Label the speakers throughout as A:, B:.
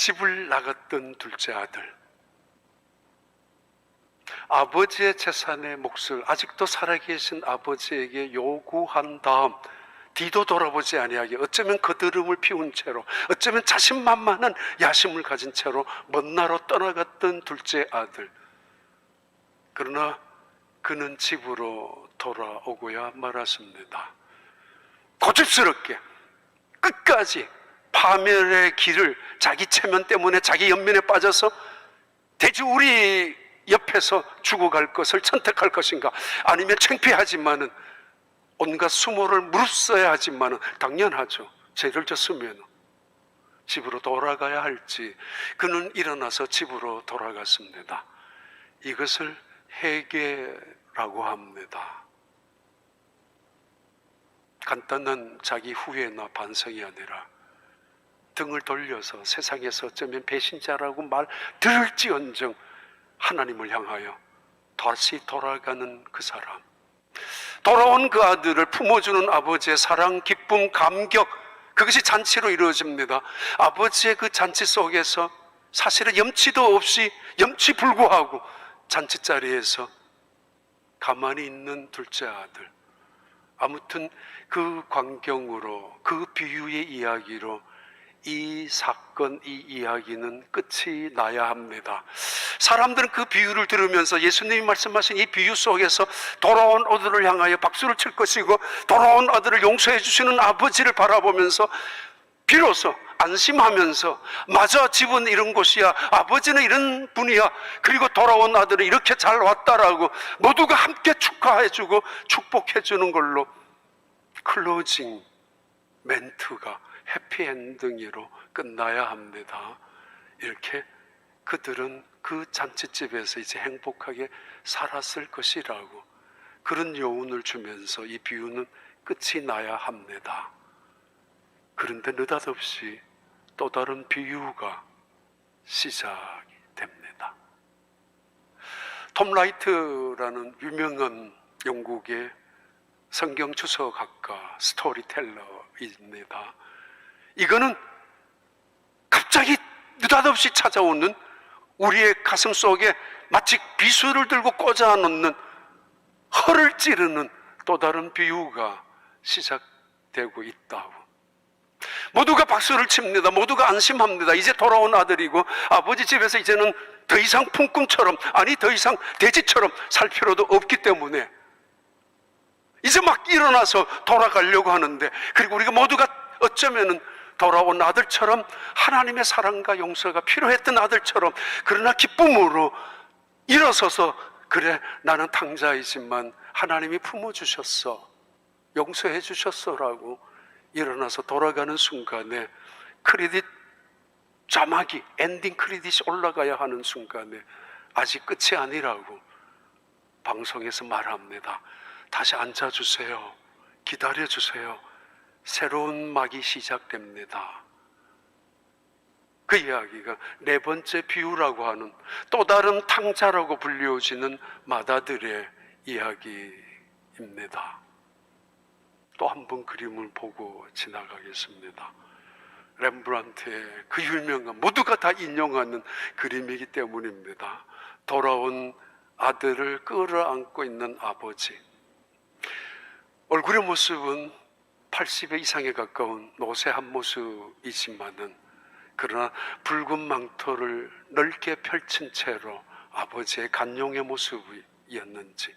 A: 집을 나갔던 둘째 아들, 아버지의 재산의 몫을 아직도 살아계신 아버지에게 요구한 다음 뒤도 돌아보지 아니하게, 어쩌면 거드름을 피운 채로, 어쩌면 자신만만한 야심을 가진 채로 먼 나라로 떠나갔던 둘째 아들. 그러나 그는 집으로 돌아오고야 말았습니다. 고집스럽게 끝까지 파멸의 길을, 자기 체면 때문에 자기 연민에 빠져서 대체 우리 옆에서 죽어갈 것을 선택할 것인가, 아니면 창피하지만은 온갖 수모를 무릅써야 하지만은 당연하죠, 죄를 졌으면 집으로 돌아가야 할지, 그는 일어나서 집으로 돌아갔습니다. 이것을 회개라고 합니다. 간단한 자기 후회나 반성이 아니라 등을 돌려서 세상에서 어쩌면 배신자라고 말 들을지언정 하나님을 향하여 다시 돌아가는 그 사람, 돌아온 그 아들을 품어주는 아버지의 사랑, 기쁨, 감격, 그것이 잔치로 이루어집니다. 아버지의 그 잔치 속에서 사실은 염치도 없이, 염치불구하고 잔치자리에서 가만히 있는 둘째 아들. 아무튼 그 광경으로, 그 비유의 이야기로 이 사건, 이 이야기는 끝이 나야 합니다. 사람들은 그 비유를 들으면서 예수님이 말씀하신 이 비유 속에서 돌아온 아들을 향하여 박수를 칠 것이고, 돌아온 아들을 용서해 주시는 아버지를 바라보면서 비로소 안심하면서, 맞아, 집은 이런 곳이야, 아버지는 이런 분이야, 그리고 돌아온 아들은 이렇게 잘 왔다라고 모두가 함께 축하해주고 축복해주는 걸로 클로징 멘트가 해피엔딩으로 끝나야 합니다. 이렇게 그들은 그 잔치집에서 이제 행복하게 살았을 것이라고, 그런 여운을 주면서 이 비유는 끝이 나야 합니다. 그런데 느닷없이 또 다른 비유가 시작이 됩니다. 톰 라이트라는 유명한 영국의 성경 주석학가, 스토리텔러입니다. 이거는 갑자기 느닷없이 찾아오는 우리의 가슴 속에 마치 비수를 들고 꽂아 놓는, 허를 찌르는 또 다른 비유가 시작되고 있다고. 모두가 박수를 칩니다. 모두가 안심합니다. 이제 돌아온 아들이고, 아버지 집에서 이제는 더 이상 품꾼처럼, 아니 더 이상 돼지처럼 살 필요도 없기 때문에 이제 막 일어나서 돌아가려고 하는데, 그리고 우리가 모두가 어쩌면은 돌아온 아들처럼, 하나님의 사랑과 용서가 필요했던 아들처럼, 그러나 기쁨으로 일어서서, 그래, 나는 탕자이지만 하나님이 품어주셨어, 용서해 주셨어라고 일어나서 돌아가는 순간에 크레딧 자막이, 엔딩 크레딧이 올라가야 하는 순간에 아직 끝이 아니라고 방송에서 말합니다. 다시 앉아주세요, 기다려주세요, 새로운 막이 시작됩니다. 그 이야기가 네 번째 비유라고 하는, 또 다른 탕자라고 불리워지는 마다들의 이야기입니다. 또 한 번 그림을 보고 지나가겠습니다. 렘브란트의 그 유명한, 모두가 다 인용하는 그림이기 때문입니다. 돌아온 아들을 끌어안고 있는 아버지. 얼굴의 모습은 80의 이상에 가까운 노쇠한 모습이지만은, 그러나 붉은 망토를 넓게 펼친 채로 아버지의 간용의 모습이었는지,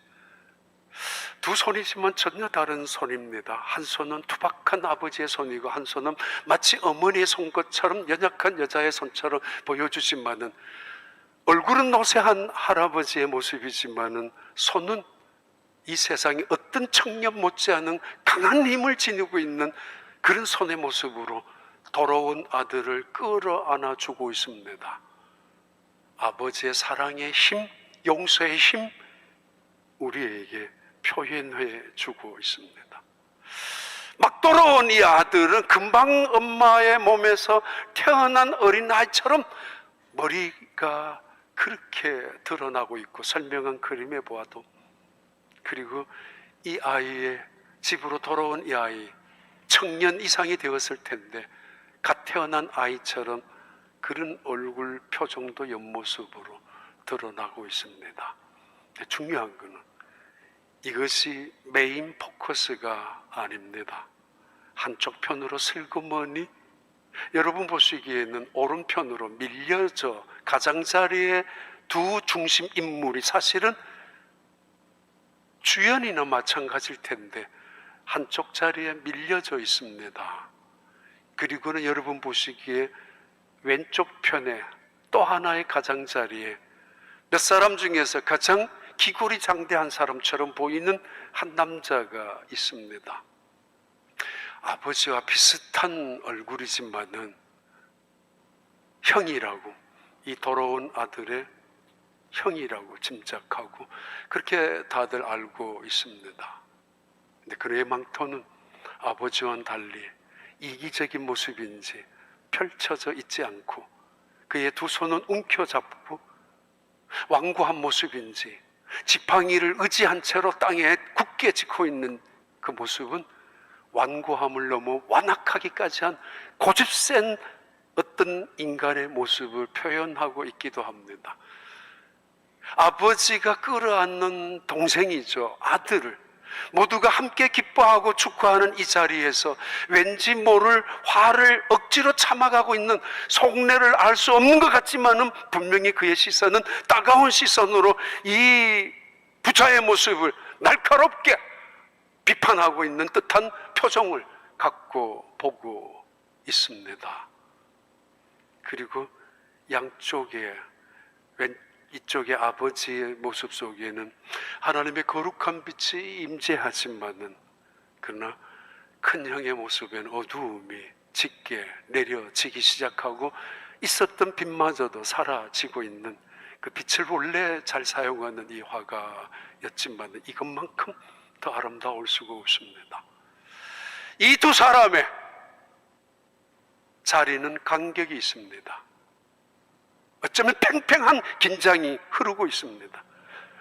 A: 두 손이지만 전혀 다른 손입니다. 한 손은 투박한 아버지의 손이고, 한 손은 마치 어머니의 손 것처럼 연약한 여자의 손처럼 보여주지만은, 얼굴은 노쇠한 할아버지의 모습이지만은 손은 이 세상에 어떤 청년 못지않은 강한 힘을 지니고 있는 그런 손의 모습으로 돌아온 아들을 끌어안아 주고 있습니다. 아버지의 사랑의 힘, 용서의 힘, 우리에게 표현해 주고 있습니다. 막 돌아온 이 아들은 금방 엄마의 몸에서 태어난 어린아이처럼 머리가 그렇게 드러나고 있고, 설명한 그림에 보아도, 그리고 이 아이의 집으로 돌아온 이 아이, 청년 이상이 되었을 텐데 갓 태어난 아이처럼 그런 얼굴 표정도 옆모습으로 드러나고 있습니다. 중요한 것은 이것이 메인 포커스가 아닙니다. 한쪽 편으로 슬그머니 여러분 보시기에는 오른편으로 밀려져 가장자리에 두 중심 인물이 사실은 주연이나 마찬가지일 텐데 한쪽 자리에 밀려져 있습니다. 그리고는 여러분 보시기에 왼쪽 편에 또 하나의 가장자리에 몇 사람 중에서 가장 기골이 장대한 사람처럼 보이는 한 남자가 있습니다. 아버지와 비슷한 얼굴이지만은 형이라고, 이 돌아온 아들의 형이라고 짐작하고 그렇게 다들 알고 있습니다. 근데 그의 망토는 아버지와는 달리 이기적인 모습인지 펼쳐져 있지 않고 그의 두 손은 움켜잡고 완고한 모습인지 지팡이를 의지한 채로 땅에 굳게 짚고 있는 그 모습은 완고함을 넘어 완악하기까지 한 고집센 어떤 인간의 모습을 표현하고 있기도 합니다. 아버지가 끌어안는 동생이죠. 아들을 모두가 함께 기뻐하고 축하하는 이 자리에서 왠지 모를 화를 억지로 참아가고 있는 속내를 알 수 없는 것 같지만은 분명히 그의 시선은 따가운 시선으로 이 부자의 모습을 날카롭게 비판하고 있는 듯한 표정을 갖고 보고 있습니다. 그리고 양쪽에 이쪽의 아버지의 모습 속에는 하나님의 거룩한 빛이 임재하지만은 그러나 큰 형의 모습에는 어두움이 짙게 내려지기 시작하고 있었던 빛마저도 사라지고 있는 그 빛을 원래 잘 사용하는 이 화가였지만 이것만큼 더 아름다울 수가 없습니다. 이 두 사람의 자리는 간격이 있습니다. 어쩌면 팽팽한 긴장이 흐르고 있습니다.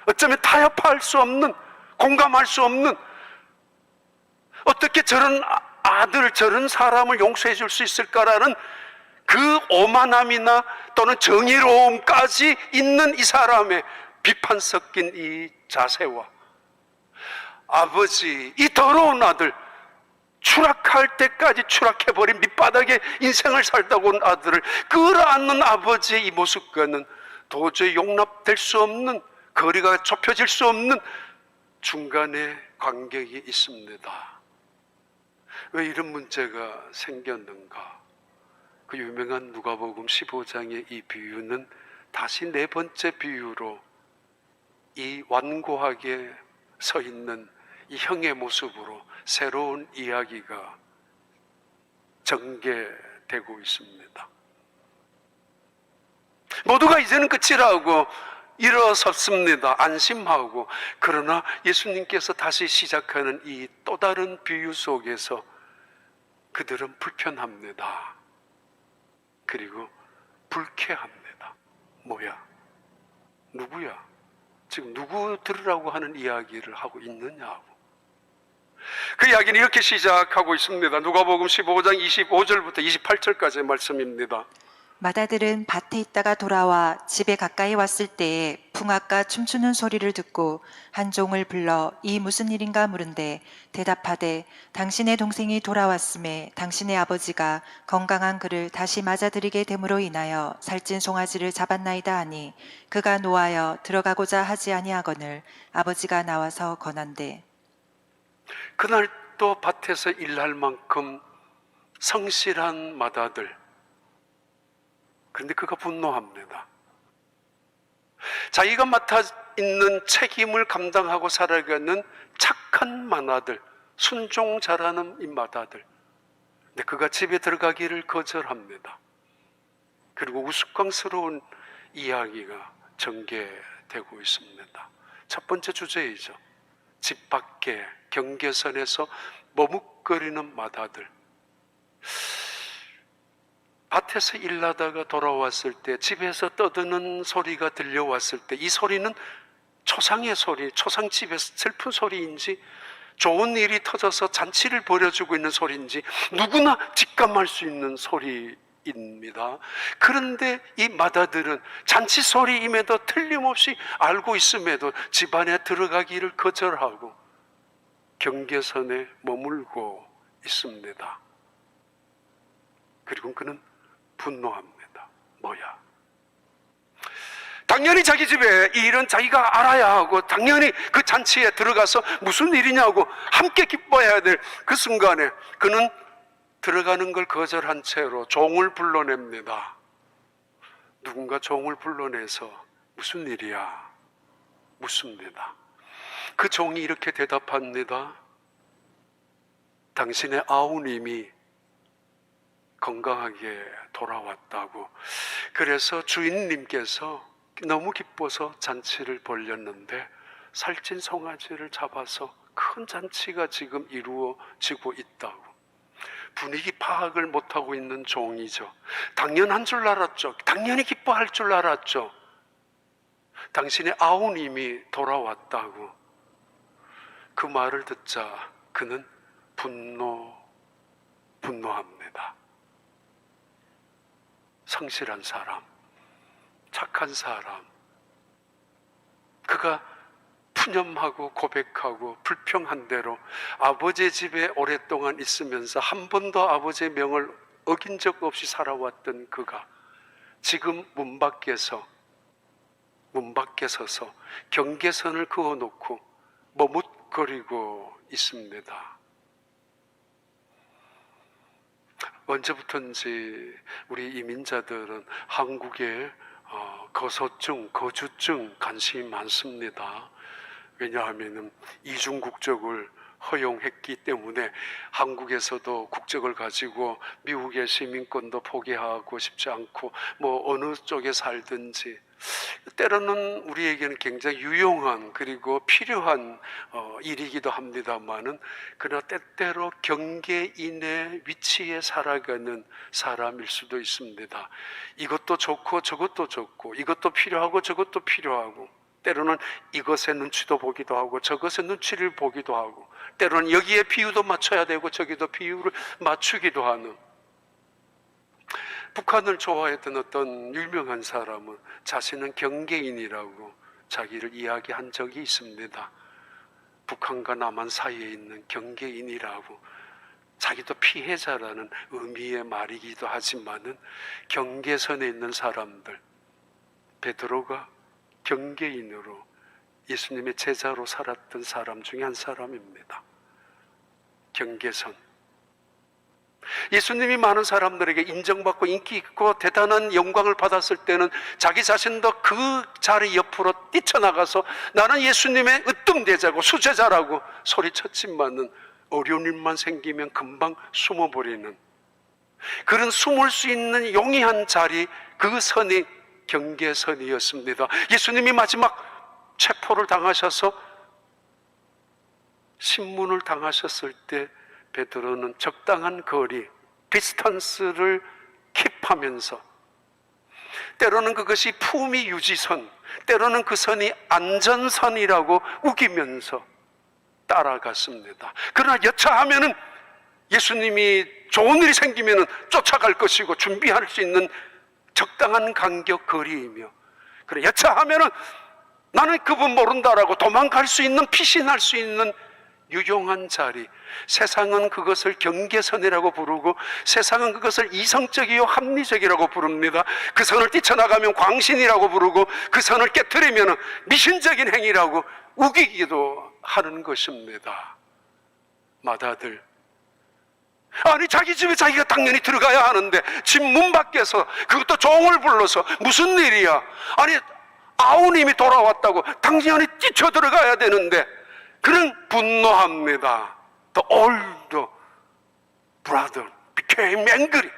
A: 어쩌면 타협할 수 없는, 공감할 수 없는, 어떻게 저런 아들, 저런 사람을 용서해 줄 수 있을까라는 그 오만함이나 또는 정의로움까지 있는 이 사람의 비판 섞인 이 자세와 아버지, 이 더러운 아들, 추락할 때까지 추락해버린 밑바닥에 인생을 살다가 온 아들을 끌어안는 아버지의 이 모습과는 도저히 용납될 수 없는, 거리가 좁혀질 수 없는 중간에 간격이 있습니다. 왜 이런 문제가 생겼는가? 그 유명한 누가복음 15장의 이 비유는 다시 네 번째 비유로 이 완고하게 서 있는 이 형의 모습으로 새로운 이야기가 전개되고 있습니다. 모두가 이제는 끝이라고 일어섰습니다. 안심하고. 그러나 예수님께서 다시 시작하는 이 또 다른 비유 속에서 그들은 불편합니다. 그리고 불쾌합니다. 뭐야? 누구야? 지금 누구 들으라고 하는 이야기를 하고 있느냐고. 그 이야기는 이렇게 시작하고 있습니다. 누가복음 15장 25절부터 28절까지의 말씀입니다.
B: 맏아들은 밭에 있다가 돌아와 집에 가까이 왔을 때에 풍악과 춤추는 소리를 듣고 한 종을 불러 이 무슨 일인가 물은데 대답하되 당신의 동생이 돌아왔음에 당신의 아버지가 건강한 그를 다시 맞아들이게 됨으로 인하여 살찐 송아지를 잡았나이다 하니 그가 노하여 들어가고자 하지 아니하거늘 아버지가 나와서 권한대.
A: 그날 또 밭에서 일할 만큼 성실한 맏아들, 그런데 그가 분노합니다. 자기가 맡아 있는 책임을 감당하고 살아가는 착한 맏아들, 순종 잘하는 이 맏아들, 근데 그가 집에 들어가기를 거절합니다. 그리고 우스꽝스러운 이야기가 전개되고 있습니다. 첫 번째 주제이죠. 집 밖에 경계선에서 머뭇거리는 맏아들. 밭에서 일하다가 돌아왔을 때 집에서 떠드는 소리가 들려왔을 때 이 소리는 초상의 소리, 초상집에서 슬픈 소리인지 좋은 일이 터져서 잔치를 벌여주고 있는 소리인지 누구나 직감할 수 있는 소리인 잔치입니다. 그런데 이 맏아들은 잔치 소리임에도 틀림없이 알고 있음에도 집안에 들어가기를 거절하고 경계선에 머물고 있습니다. 그리고 그는 분노합니다. 뭐야? 당연히 자기 집에 이 일은 자기가 알아야 하고 당연히 그 잔치에 들어가서 무슨 일이냐고 함께 기뻐해야 될 그 순간에 그는 들어가는 걸 거절한 채로 종을 불러냅니다. 누군가 종을 불러내서 무슨 일이야? 묻습니다. 그 종이 이렇게 대답합니다. 당신의 아우님이 건강하게 돌아왔다고. 그래서 주인님께서 너무 기뻐서 잔치를 벌였는데 살찐 송아지를 잡아서 큰 잔치가 지금 이루어지고 있다고. 분위기 파악을 못하고 있는 종이죠. 당연한 줄 알았죠. 당연히 기뻐할 줄 알았죠. 당신의 아우님이 돌아왔다고. 그 말을 듣자 그는 분노합니다. 성실한 사람, 착한 사람, 그가 푸념하고 고백하고 불평한 대로 아버지의 집에 오랫동안 있으면서 한 번도 아버지의 명을 어긴 적 없이 살아왔던 그가 지금 문 밖에 서서 경계선을 그어놓고 머뭇거리고 있습니다. 언제부턴지 우리 이민자들은 한국에 거소증, 거주증 관심이 많습니다. 왜냐하면 이중 국적을 허용했기 때문에 한국에서도 국적을 가지고 미국의 시민권도 포기하고 싶지 않고 뭐 어느 쪽에 살든지 때로는 우리에게는 굉장히 유용한 그리고 필요한 일이기도 합니다만은 그러나 때때로 경계인의 위치에 살아가는 사람일 수도 있습니다. 이것도 좋고 저것도 좋고 이것도 필요하고 저것도 필요하고 때로는 이것의 눈치도 보기도 하고 저것의 눈치를 보기도 하고 때로는 여기에 비유도 맞춰야 되고 저기도 비유를 맞추기도 하는 북한을 좋아했던 어떤 유명한 사람은 자신은 경계인이라고 자기를 이야기한 적이 있습니다. 북한과 남한 사이에 있는 경계인이라고 자기도 피해자라는 의미의 말이기도 하지만은 경계선에 있는 사람들 베드로가 경계인으로 예수님의 제자로 살았던 사람 중에 한 사람입니다. 경계선. 예수님이 많은 사람들에게 인정받고 인기 있고 대단한 영광을 받았을 때는 자기 자신도 그 자리 옆으로 뛰쳐나가서 나는 예수님의 으뜸대자고 수제자라고 소리쳤지만은 어려운 일만 생기면 금방 숨어버리는 그런 숨을 수 있는 용이한 자리 그 선이 경계선이었습니다. 예수님이 마지막 체포를 당하셔서 신문을 당하셨을 때 베드로는 적당한 거리, 디스턴스를 킵하면서 때로는 그것이 품위 유지선, 때로는 그 선이 안전선이라고 우기면서 따라갔습니다. 그러나 여차하면은 예수님이 좋은 일이 생기면은 쫓아갈 것이고 준비할 수 있는 적당한 간격 거리이며 그래 여차하면은 나는 그분 모른다라고 도망갈 수 있는 피신할 수 있는 유용한 자리 세상은 그것을 경계선이라고 부르고 세상은 그것을 이성적이요 합리적이라고 부릅니다. 그 선을 뛰쳐나가면 광신이라고 부르고 그 선을 깨트리면 미신적인 행위라고 우기기도 하는 것입니다. 맏아들 아니 자기 집에 자기가 당연히 들어가야 하는데 집 문 밖에서 그것도 종을 불러서 무슨 일이야 아니 아우님이 돌아왔다고 당연히 뛰쳐 들어가야 되는데 그는 분노합니다. The older brother became angry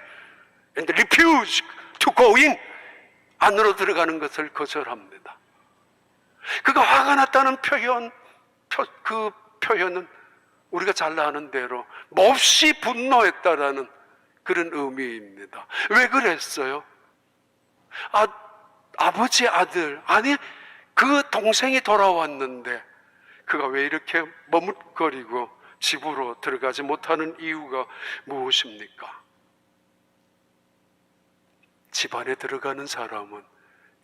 A: and refused to go in. 안으로 들어가는 것을 거절합니다. 그가 화가 났다는 표현, 그 표현은 우리가 잘 아는 대로 몹시 분노했다라는 그런 의미입니다. 왜 그랬어요? 아버지 아들, 아니 그 동생이 돌아왔는데 그가 왜 이렇게 머뭇거리고 집으로 들어가지 못하는 이유가 무엇입니까? 집안에 들어가는 사람은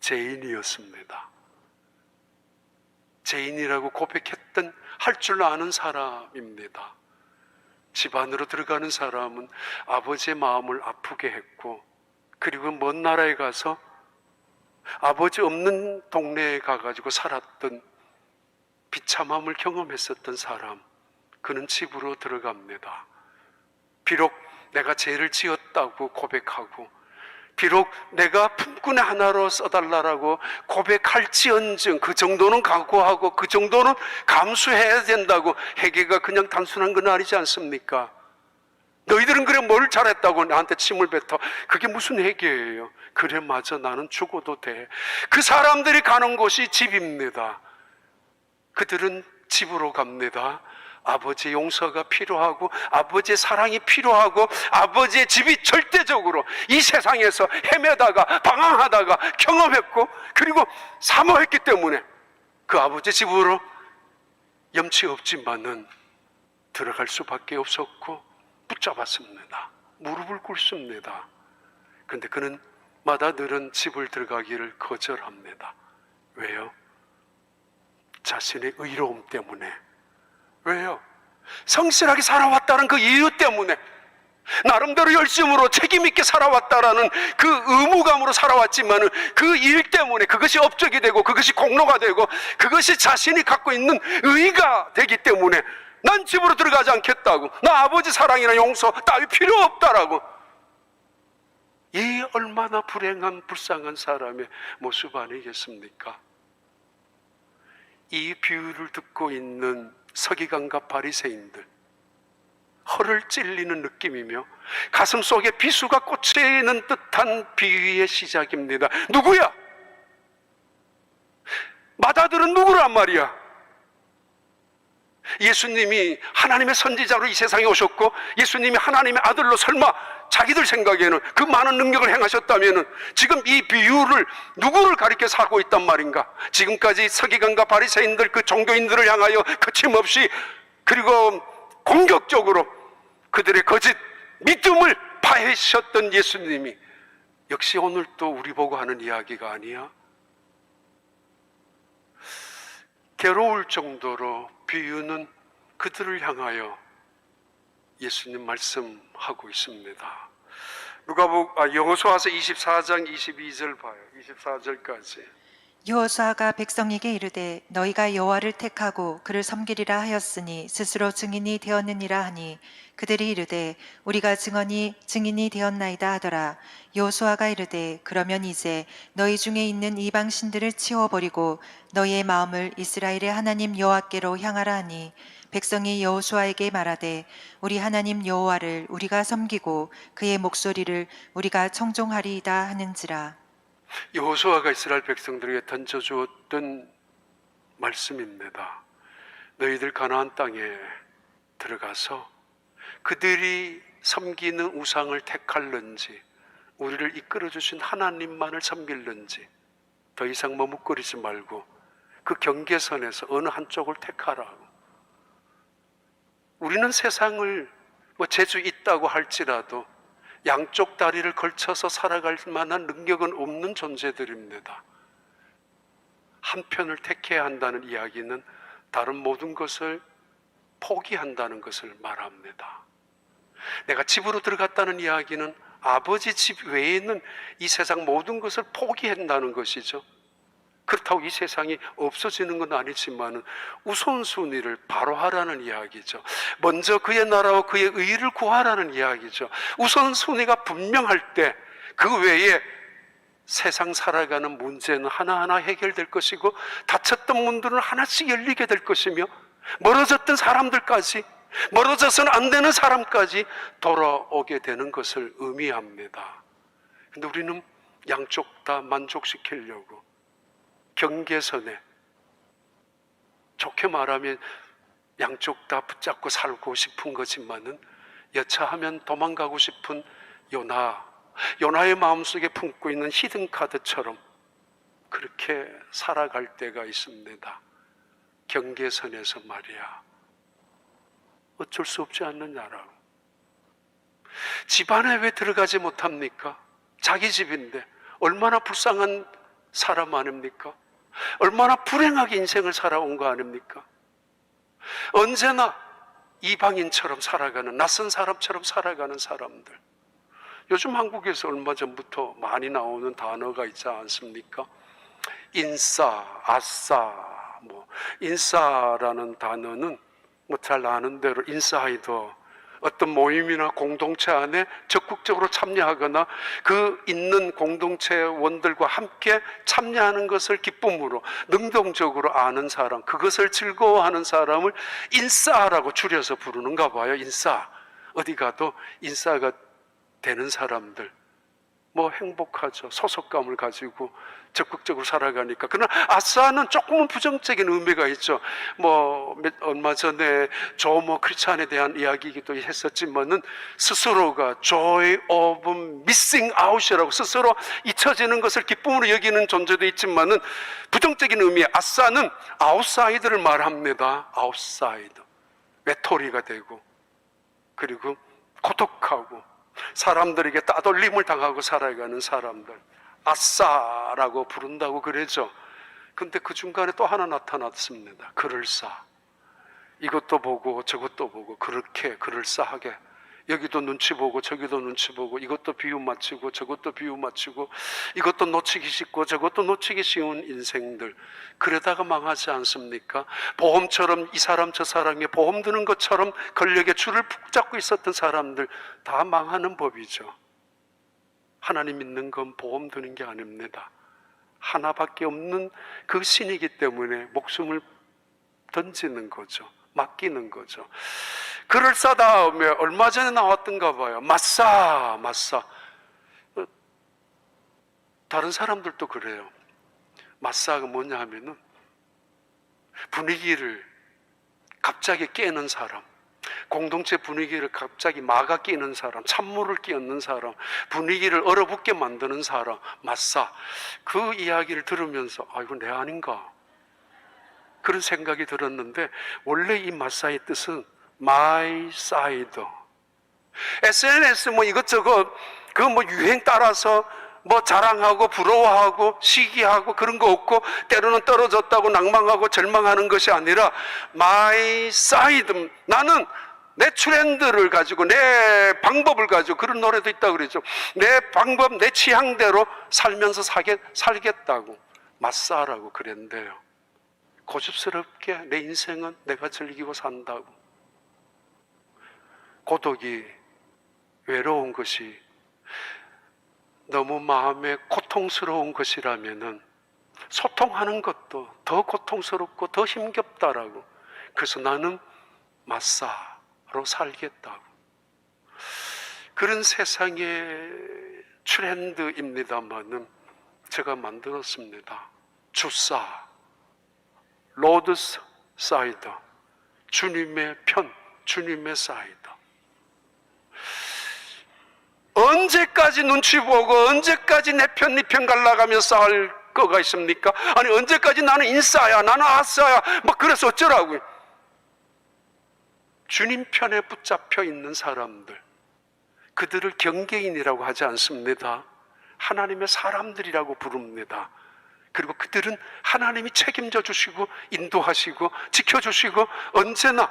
A: 죄인이었습니다. 죄인이라고 고백했던 할 줄 아는 사람입니다. 집안으로 들어가는 사람은 아버지의 마음을 아프게 했고, 그리고 먼 나라에 가서 아버지 없는 동네에 가가지고 살았던 비참함을 경험했었던 사람, 그는 집으로 들어갑니다. 비록 내가 죄를 지었다고 고백하고, 비록 내가 품꾼의 하나로 써달라고 고백할지언정 그 정도는 각오하고 그 정도는 감수해야 된다고, 회개가 그냥 단순한 건 아니지 않습니까? 너희들은 그래 뭘 잘했다고 나한테 침을 뱉어. 그게 무슨 회개예요? 그래 맞아, 나는 죽어도 돼. 그 사람들이 가는 곳이 집입니다. 그들은 집으로 갑니다. 아버지의 용서가 필요하고 아버지의 사랑이 필요하고 아버지의 집이 절대적으로 이 세상에서 헤매다가 방황하다가 경험했고, 그리고 사모했기 때문에 그 아버지 집으로 염치 없지만은 들어갈 수밖에 없었고 붙잡았습니다. 무릎을 꿇습니다. 그런데 그는 마다 늘은 집을 들어가기를 거절합니다. 왜요? 자신의 의로움 때문에. 왜요? 성실하게 살아왔다는 그 이유 때문에, 나름대로 열심으로 책임있게 살아왔다라는 그 의무감으로 살아왔지만은 그 일 때문에 그것이 업적이 되고 그것이 공로가 되고 그것이 자신이 갖고 있는 의가 되기 때문에 난 집으로 들어가지 않겠다고, 나 아버지 사랑이나 용서 따위 필요 없다라고. 이 얼마나 불행한 불쌍한 사람의 모습 아니겠습니까? 이 비유를 듣고 있는 서기관과 바리새인들, 허를 찔리는 느낌이며 가슴 속에 비수가 꽂히는 듯한 비유의 시작입니다. 누구야? 마다들은 누구란 말이야? 예수님이 하나님의 선지자로 이 세상에 오셨고, 예수님이 하나님의 아들로 설마 자기들 생각에는 그 많은 능력을 행하셨다면 지금 이 비유를 누구를 가리켜서 하고 있단 말인가? 지금까지 서기관과 바리새인들, 그 종교인들을 향하여 거침없이 그리고 공격적으로 그들의 거짓 믿음을 파헤쳤던 예수님이 역시 오늘 또 우리 보고 하는 이야기가 아니야? 괴로울 정도로 비유는 그들을 향하여 예수님 말씀하고 있습니다. 여호수아서 24장 22절 봐요. 24절까지.
B: 여호수아가 백성에게 이르되 너희가 여호와를 택하고 그를 섬기리라 하였으니 스스로 증인이 되었느니라 하니 그들이 이르되 우리가 증인이 되었나이다 하더라. 여호수아가 이르되 그러면 이제 너희 중에 있는 이방 신들을 치워버리고 너희의 마음을 이스라엘의 하나님 여호와께로 향하라 하니 백성이 여호수아에게 말하되 우리 하나님 여호와를 우리가 섬기고 그의 목소리를 우리가 청종하리이다 하는지라.
A: 여호수아가 이스라엘 백성들에게 던져주었던 말씀입니다. 너희들 가나안 땅에 들어가서 그들이 섬기는 우상을 택할는지 우리를 이끌어주신 하나님만을 섬길는지 더 이상 머뭇거리지 말고 그 경계선에서 어느 한쪽을 택하라고. 우리는 세상을 재주 있다고 할지라도 양쪽 다리를 걸쳐서 살아갈 만한 능력은 없는 존재들입니다. 한편을 택해야 한다는 이야기는 다른 모든 것을 포기한다는 것을 말합니다. 내가 집으로 들어갔다는 이야기는 아버지 집 외에는 이 세상 모든 것을 포기한다는 것이죠. 그렇다고 이 세상이 없어지는 건 아니지만 우선순위를 바로 하라는 이야기죠. 먼저 그의 나라와 그의 의를 구하라는 이야기죠. 우선순위가 분명할 때 그 외에 세상 살아가는 문제는 하나하나 해결될 것이고 닫혔던 문들은 하나씩 열리게 될 것이며 멀어졌던 사람들까지, 멀어져서는 안 되는 사람까지 돌아오게 되는 것을 의미합니다. 근데 우리는 양쪽 다 만족시키려고 경계선에, 좋게 말하면 양쪽 다 붙잡고 살고 싶은 거지만은 여차하면 도망가고 싶은 요나의 마음속에 품고 있는 히든카드처럼 그렇게 살아갈 때가 있습니다. 경계선에서 말이야. 어쩔 수 없지 않느냐라고. 집안에 왜 들어가지 못합니까? 자기 집인데 얼마나 불쌍한 사람 아닙니까? 얼마나 불행하게 인생을 살아온 거 아닙니까? 언제나 이방인처럼 살아가는, 낯선 사람처럼 살아가는 사람들. 요즘 한국에서 얼마 전부터 많이 나오는 단어가 있지 않습니까? 인싸, 아싸, 인싸라는 단어는 잘 아는 대로 인사이더, 어떤 모임이나 공동체 안에 적극적으로 참여하거나 그 있는 공동체원들과 함께 참여하는 것을 기쁨으로 능동적으로 아는 사람, 그것을 즐거워하는 사람을 인싸라고 줄여서 부르는가 봐요. 인싸. 어디 가도 인싸가 되는 사람들 행복하죠. 소속감을 가지고 적극적으로 살아가니까. 그러나 아싸는 조금은 부정적인 의미가 있죠. 얼마 전에 조모 크리스찬에 대한 이야기이기도 했었지만은 스스로가 joy of missing out이라고 스스로 잊혀지는 것을 기쁨으로 여기는 존재도 있지만은 부정적인 의미의 아싸는 아웃사이드를 말합니다. 아웃사이드. 외톨이가 되고 그리고 고독하고 사람들에게 따돌림을 당하고 살아가는 사람들, 아싸라고 부른다고 그러죠. 근데 그 중간에 또 하나 나타났습니다. 그럴싸. 이것도 보고 저것도 보고 그렇게 그럴싸하게, 여기도 눈치 보고 저기도 눈치 보고, 이것도 비유 맞추고 저것도 비유 맞추고, 이것도 놓치기 쉽고 저것도 놓치기 쉬운 인생들. 그러다가 망하지 않습니까? 보험처럼 이 사람 저 사람이 보험 드는 것처럼 권력의 줄을 붙잡고 있었던 사람들 다 망하는 법이죠. 하나님 믿는 건 보험 드는 게 아닙니다. 하나밖에 없는 그 신이기 때문에 목숨을 던지는 거죠. 맡기는 거죠. 그럴싸 다음에 얼마 전에 나왔던가 봐요. 마싸. 다른 사람들도 그래요. 마싸가 뭐냐 하면은 분위기를 갑자기 깨는 사람, 공동체 분위기를 갑자기 막아 끼는 사람, 찬물을 끼얹는 사람, 분위기를 얼어붙게 만드는 사람, 마싸. 그 이야기를 들으면서 이거 내 아닌가? 그런 생각이 들었는데, 원래 이 마싸의 뜻은 my side. SNS 이것저것 유행 따라서 자랑하고 부러워하고 시기하고 그런 거 없고, 때로는 떨어졌다고 낭망하고 절망하는 것이 아니라 my side. 나는 내 트렌드를 가지고 내 방법을 가지고, 그런 노래도 있다고 그러죠. 내 방법, 내 취향대로 살면서 살겠다고 마싸라고 그랬는데요. 고집스럽게 내 인생은 내가 즐기고 산다고. 고독이, 외로운 것이 너무 마음에 고통스러운 것이라면은 소통하는 것도 더 고통스럽고 더 힘겹다라고. 그래서 나는 마싸로 살겠다고. 그런 세상의 트렌드입니다만은 제가 만들었습니다. 주싸, 로드스 사이드, 주님의 편, 주님의 사이드. 언제까지 눈치 보고 언제까지 내 편, 네 편 갈라가며 싸울 거가 있습니까? 아니, 언제까지 나는 인싸야, 나는 아싸야, 그래서 어쩌라고요? 주님 편에 붙잡혀 있는 사람들, 그들을 경계인이라고 하지 않습니다. 하나님의 사람들이라고 부릅니다. 그리고 그들은 하나님이 책임져 주시고 인도하시고 지켜주시고 언제나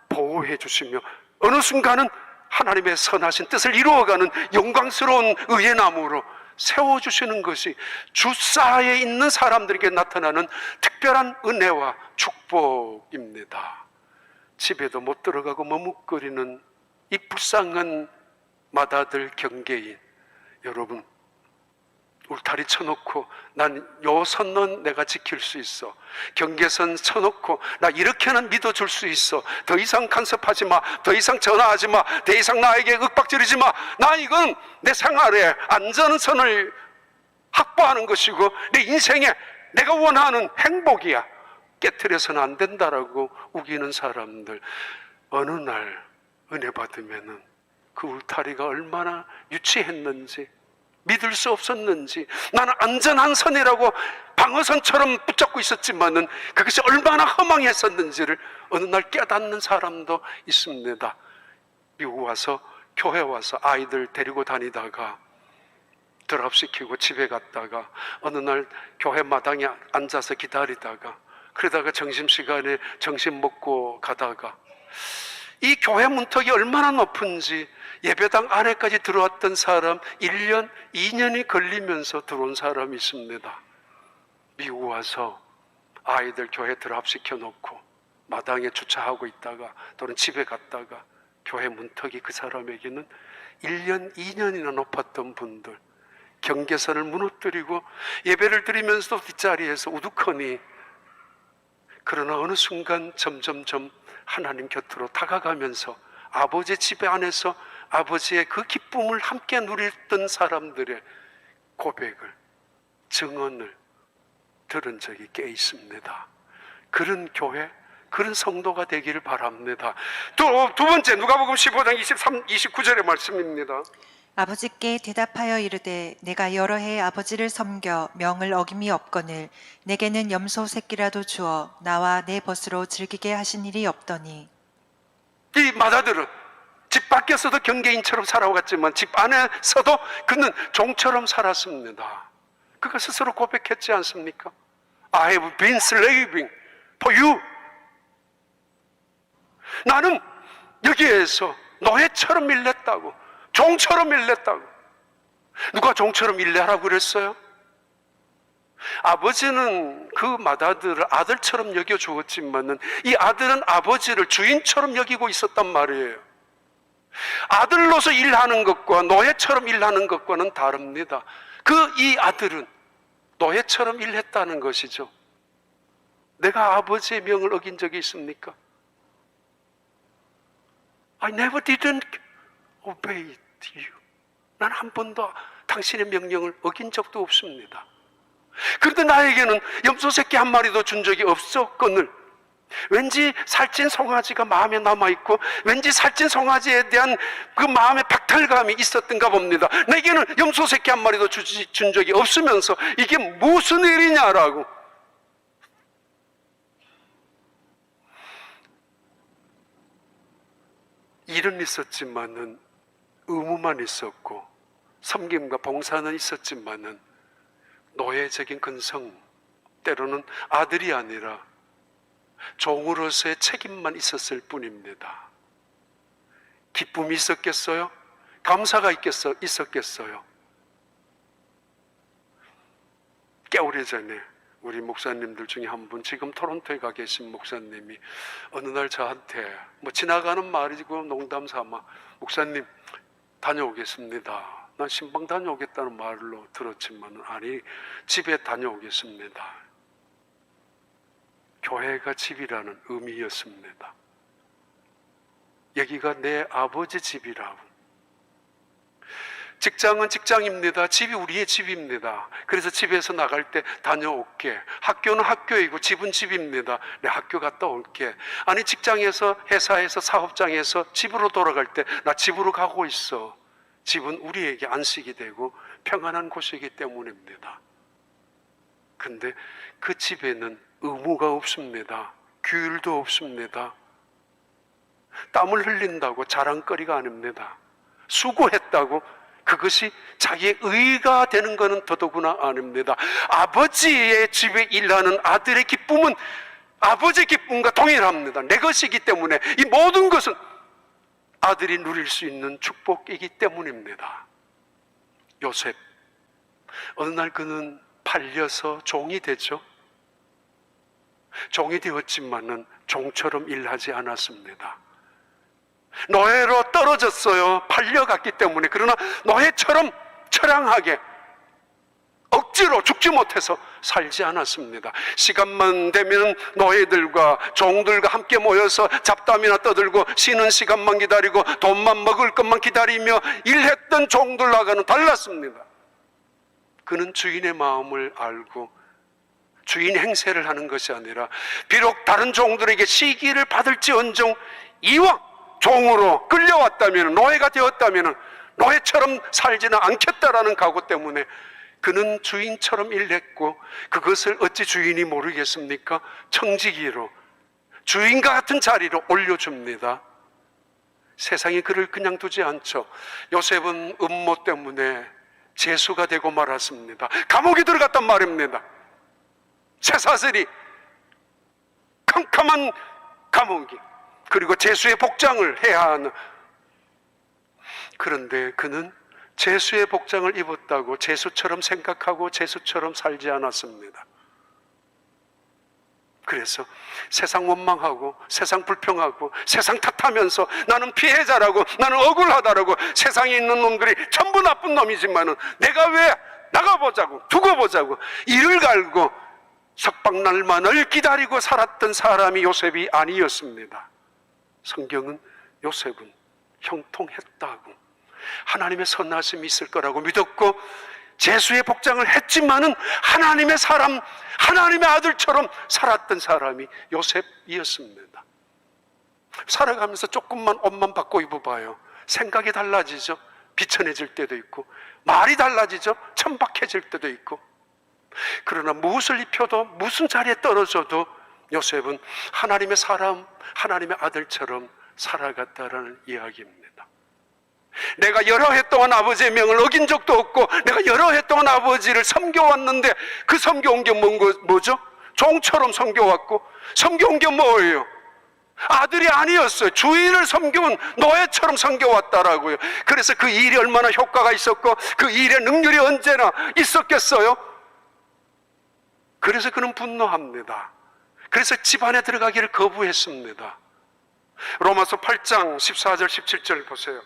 A: 보호해 주시며 어느 순간은 하나님의 선하신 뜻을 이루어가는 영광스러운 의의 나무로 세워주시는 것이 주사에 있는 사람들에게 나타나는 특별한 은혜와 축복입니다. 집에도 못 들어가고 머뭇거리는 이 불쌍한 마다들 경계인 여러분, 울타리 쳐놓고 난 요 선은 내가 지킬 수 있어, 경계선 쳐놓고 나 이렇게는 믿어줄 수 있어, 더 이상 간섭하지 마, 더 이상 전화하지 마, 더 이상 나에게 윽박지르지 마, 나 이건 내 생활에 안전선을 확보하는 것이고 내 인생에 내가 원하는 행복이야, 깨트려서는 안 된다라고 우기는 사람들, 어느 날 은혜 받으면은 그 울타리가 얼마나 유치했는지, 믿을 수 없었는지, 나는 안전한 선이라고 방어선처럼 붙잡고 있었지만은 그것이 얼마나 허망했었는지를 어느 날 깨닫는 사람도 있습니다. 미국 와서, 교회 와서 아이들 데리고 다니다가 드랍시키고 집에 갔다가 어느 날 교회 마당에 앉아서 기다리다가 그러다가 점심시간에 점심 먹고 가다가 이 교회 문턱이 얼마나 높은지 예배당 안에까지 들어왔던 사람 1년, 2년이 걸리면서 들어온 사람이 있습니다. 미국 와서 아이들 교회 드랍시켜 놓고 마당에 주차하고 있다가 또는 집에 갔다가 교회 문턱이 그 사람에게는 1년, 2년이나 높았던 분들, 경계선을 무너뜨리고 예배를 드리면서도 뒷자리에서 우두커니, 그러나 어느 순간 점점점 하나님 곁으로 다가가면서 아버지 집에 안에서 아버지의 그 기쁨을 함께 누렸던 사람들의 고백을, 증언을 들은 적이 꽤 있습니다. 그런 교회, 그런 성도가 되기를 바랍니다. 두 번째, 누가복음 15장 23, 29절의 말씀입니다.
B: 아버지께 대답하여 이르되 내가 여러 해 아버지를 섬겨 명을 어김이 없거늘 내게는 염소 새끼라도 주어 나와 내 벗으로 즐기게 하신 일이 없더니.
A: 이 마다들은 집 밖에서도 경계인처럼 살아왔지만 집 안에서도 그는 종처럼 살았습니다. 그가 스스로 고백했지 않습니까? I have been slaving for you. 나는 여기에서 노예처럼 일했다고, 종처럼 일했다고. 누가 종처럼 일하라고 그랬어요? 아버지는 그 맏아들을 아들처럼 여겨주었지만은 이 아들은 아버지를 주인처럼 여기고 있었단 말이에요. 아들로서 일하는 것과 노예처럼 일하는 것과는 다릅니다. 이 아들은 노예처럼 일했다는 것이죠. 내가 아버지의 명을 어긴 적이 있습니까? I never didn't obey you. 난 한 번도 당신의 명령을 어긴 적도 없습니다. 그런데 나에게는 염소 새끼 한 마리도 준 적이 없었거늘 왠지 살찐 송아지가 마음에 남아있고 왠지 살찐 송아지에 대한 그 마음의 박탈감이 있었던가 봅니다. 내게는 염소 새끼 한 마리도 준 적이 없으면서 이게 무슨 일이냐라고. 일은 있었지만은 의무만 있었고 섬김과 봉사는 있었지만은 노예적인 근성, 때로는 아들이 아니라 종으로서의 책임만 있었을 뿐입니다. 기쁨이 있었겠어요? 감사가 있었겠어요? 꽤 오래전에 우리 목사님들 중에 한 분, 지금 토론토에 가 계신 목사님이 어느 날 저한테 지나가는 말이고 농담 삼아 목사님 다녀오겠습니다. 난 신방 다녀오겠다는 말로 들었지만 아니, 집에 다녀오겠습니다. 교회가 집이라는 의미였습니다. 여기가 내 아버지 집이라고. 직장은 직장입니다. 집이 우리의 집입니다. 그래서 집에서 나갈 때 다녀올게. 학교는 학교이고 집은 집입니다. 내 학교 갔다 올게. 아니, 직장에서, 회사에서, 사업장에서 집으로 돌아갈 때 나 집으로 가고 있어. 집은 우리에게 안식이 되고 평안한 곳이기 때문입니다. 근데 그 집에는 의무가 없습니다. 규율도 없습니다. 땀을 흘린다고 자랑거리가 아닙니다. 수고했다고 그것이 자기의 의가 되는 것은 더더구나 아닙니다. 아버지의 집에 일하는 아들의 기쁨은 아버지의 기쁨과 동일합니다. 내 것이기 때문에 이 모든 것은 아들이 누릴 수 있는 축복이기 때문입니다. 요셉, 어느 날 그는 팔려서 종이 되죠. 종이 되었지만은 종처럼 일하지 않았습니다. 노예로 떨어졌어요. 팔려갔기 때문에. 그러나 노예처럼 처량하게 억지로 죽지 못해서 살지 않았습니다. 시간만 되면 노예들과 종들과 함께 모여서 잡담이나 떠들고 쉬는 시간만 기다리고 돈만 먹을 것만 기다리며 일했던 종들과는 달랐습니다. 그는 주인의 마음을 알고 주인 행세를 하는 것이 아니라 비록 다른 종들에게 시기를 받을지언정 이왕 종으로 끌려왔다면, 노예가 되었다면 노예처럼 살지는 않겠다라는 각오 때문에 그는 주인처럼 일했고, 그것을 어찌 주인이 모르겠습니까? 청지기로 주인과 같은 자리로 올려줍니다. 세상이 그를 그냥 두지 않죠. 요셉은 음모 때문에 죄수가 되고 말았습니다. 감옥에 들어갔단 말입니다. 쇠사슬이, 캄캄한 감옥이, 그리고 죄수의 복장을 해야 하는. 그런데 그는 죄수의 복장을 입었다고 죄수처럼 생각하고 죄수처럼 살지 않았습니다. 그래서 세상 원망하고 세상 불평하고 세상 탓하면서 나는 피해자라고, 나는 억울하다라고, 세상에 있는 놈들이 전부 나쁜 놈이지만은 내가 왜 나가보자고, 두고 보자고 이를 갈고 석방날만을 기다리고 살았던 사람이 요셉이 아니었습니다. 성경은 요셉은 형통했다고, 하나님의 선하심이 있을 거라고 믿었고 죄수의 복장을 했지만은 하나님의 사람, 하나님의 아들처럼 살았던 사람이 요셉이었습니다. 살아가면서 조금만 옷만 바꿔 입어봐요. 생각이 달라지죠. 비천해질 때도 있고, 말이 달라지죠. 천박해질 때도 있고. 그러나 무엇을 입혀도, 무슨 자리에 떨어져도 요셉은 하나님의 사람, 하나님의 아들처럼 살아갔다라는 이야기입니다. 내가 여러 해 동안 아버지의 명을 어긴 적도 없고 내가 여러 해 동안 아버지를 섬겨왔는데 그 섬겨온 게 뭐죠? 종처럼 섬겨왔고, 섬겨온 게 뭐예요? 아들이 아니었어요. 주인을 섬겨온 노예처럼 섬겨왔다라고요. 그래서 그 일이 얼마나 효과가 있었고 그 일의 능률이 언제나 있었겠어요? 그래서 그는 분노합니다. 그래서 집안에 들어가기를 거부했습니다. 로마서 8장 14절 17절 보세요.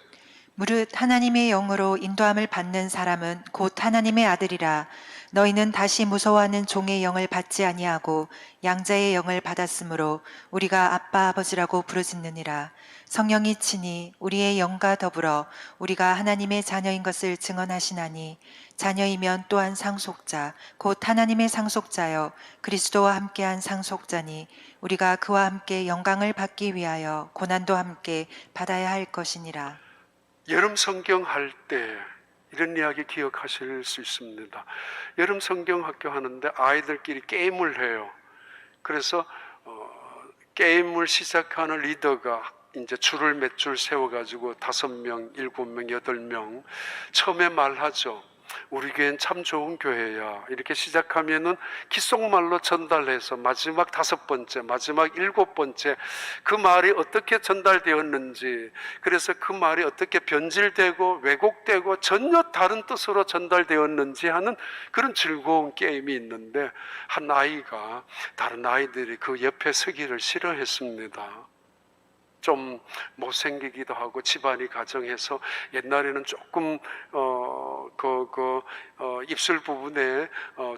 B: 무릇 하나님의 영으로 인도함을 받는 사람은 곧 하나님의 아들이라. 너희는 다시 무서워하는 종의 영을 받지 아니하고 양자의 영을 받았으므로 우리가 아빠 아버지라고 부르짖느니라. 성령이 친히 우리의 영과 더불어 우리가 하나님의 자녀인 것을 증언하시나니, 자녀이면 또한 상속자 곧 하나님의 상속자여 그리스도와 함께한 상속자니, 우리가 그와 함께 영광을 받기 위하여 고난도 함께 받아야 할 것이니라.
A: 여름 성경 할 때 이런 이야기 기억하실 수 있습니다. 여름 성경 학교 하는데 아이들끼리 게임을 해요. 그래서 게임을 시작하는 리더가 이제 줄을 몇 줄 세워가지고 5명, 7명, 8명 처음에 말하죠. 우리 교회는 참 좋은 교회야. 이렇게 시작하면은 귓속말로 전달해서 마지막 5번째, 마지막 7번째 그 말이 어떻게 전달되었는지, 그래서 그 말이 어떻게 변질되고 왜곡되고 전혀 다른 뜻으로 전달되었는지 하는 그런 즐거운 게임이 있는데, 한 아이가 다른 아이들이 그 옆에 서기를 싫어했습니다. 좀 못생기기도 하고 집안이 가정해서 옛날에는 조금 입술 부분에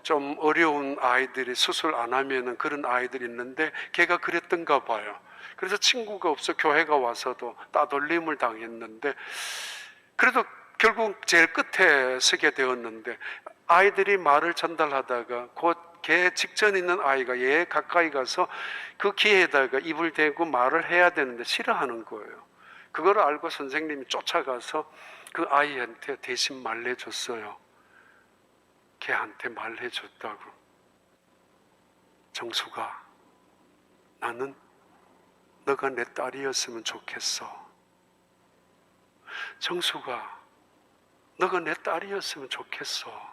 A: 좀 어려운 아이들이 수술 안 하면은 그런 아이들이 있는데 걔가 그랬던가 봐요. 그래서 친구가 없어 교회가 와서도 따돌림을 당했는데, 그래도 결국 제일 끝에 서게 되었는데 아이들이 말을 전달하다가 곧 걔 직전에 있는 아이가 얘 가까이 가서 그 귀에다가 입을 대고 말을 해야 되는데 싫어하는 거예요. 그걸 알고 선생님이 쫓아가서 그 아이한테 대신 말해줬어요. 걔한테 말해줬다고. 정수가, 나는 너가 내 딸이었으면 좋겠어. 정수가, 너가 내 딸이었으면 좋겠어.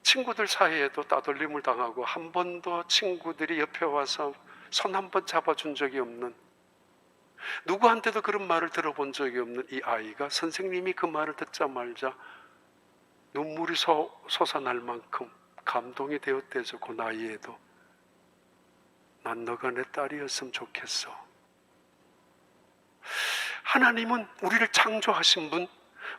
A: 친구들 사이에도 따돌림을 당하고 한 번도 친구들이 옆에 와서 손 한 번 잡아준 적이 없는, 누구한테도 그런 말을 들어본 적이 없는 이 아이가 선생님이 그 말을 듣자마자 눈물이 솟아날 만큼 감동이 되었대죠. 그 나이에도. 난 너가 내 딸이었으면 좋겠어. 하나님은 우리를 창조하신 분,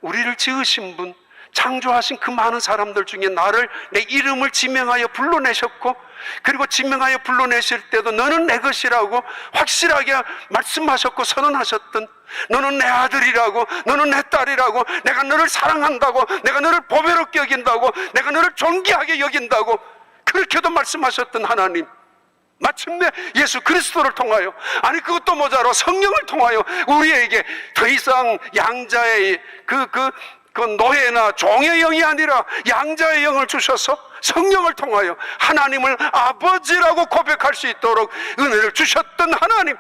A: 우리를 지으신 분, 창조하신 그 많은 사람들 중에 나를, 내 이름을 지명하여 불러내셨고, 그리고 지명하여 불러내실 때도 너는 내 것이라고 확실하게 말씀하셨고 선언하셨던, 너는 내 아들이라고, 너는 내 딸이라고, 내가 너를 사랑한다고, 내가 너를 보배롭게 여긴다고, 내가 너를 존귀하게 여긴다고 그렇게도 말씀하셨던 하나님, 마침내 예수 그리스도를 통하여, 아니 그것도 모자라 성령을 통하여 우리에게 더 이상 양자의 그 노예나 종의 영이 아니라 양자의 영을 주셔서 성령을 통하여 하나님을 아버지라고 고백할 수 있도록 은혜를 주셨던 하나님,